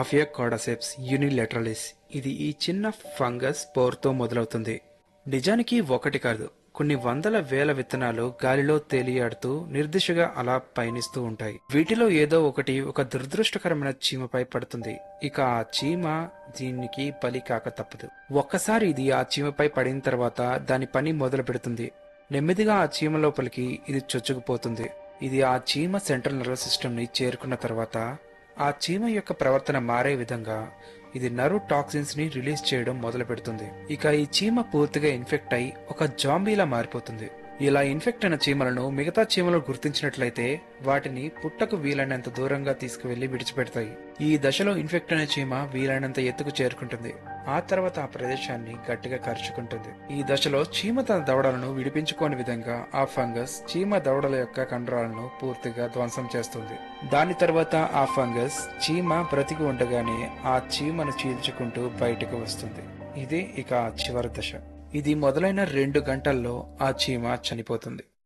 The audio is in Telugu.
అఫియోకార్డసెప్స్ యూనిలేటరలిస్. ఇది ఈ చిన్న ఫంగస్ స్పోర్తో మొదలవుతుంది. నిజానికి ఒకటి కాదు, కొన్ని వందల వేల విత్తనాలు గాలిలో తేలియాడుతూ నిర్దిశగా అలా పయనిస్తూ ఉంటాయి. వీటిలో ఏదో ఒకటి ఒక దురదృష్టకరమైన చీమపై పడుతుంది. ఇక ఆ చీమ దీనికి బలి కాక తప్పదు. ఒక్కసారి ఇది ఆ చీమపై పడిన తర్వాత దాని పని మొదలు పెడుతుంది. నెమ్మదిగా ఆ చీమ లోపలికి ఇది చొచ్చుకుపోతుంది. ఇది ఆ చీమ సెంట్రల్ నర్వస్ సిస్టమ్ ని చేరుకున్న తర్వాత ఆ చీమ యొక్క ప్రవర్తన మారే విధంగా ఇది నర్వ్ టాక్సిన్స్ ని రిలీజ్ చేయడం మొదలు పెడుతుంది. ఇక ఈ చీమ పూర్తిగా ఇన్ఫెక్ట్ అయి ఒక జాంబీలా మారిపోతుంది. ఇలా ఇన్ఫెక్ట్ అయిన చీమలను మిగతా చీమలు గుర్తించినట్లయితే వాటిని పుట్టకు వీలైనంత దూరంగా తీసుకువెళ్లి విడిచిపెడతాయి. ఈ దశలో ఇన్ఫెక్ట్ అయిన చీమ వీలైనంత ఎత్తుకు చేరుకుంటుంది. ఆ తర్వాత ఆ ప్రదేశాన్ని గట్టిగా కరుచుకుంటుంది. ఈ దశలో చీమ తన దవడలను విడిపించుకోని విధంగా ఆ ఫంగస్ చీమ దవడల యొక్క కండరాలను పూర్తిగా ధ్వంసం చేస్తుంది. దాని తర్వాత ఆ ఫంగస్ చీమ బ్రతికి ఉండగానే ఆ చీమను చీల్చుకుంటూ బయటకు వస్తుంది. ఇది ఇక చివరి దశ. ఇది మొదలైన 2 గంటల్లో ఆ చీమ చనిపోతుంది.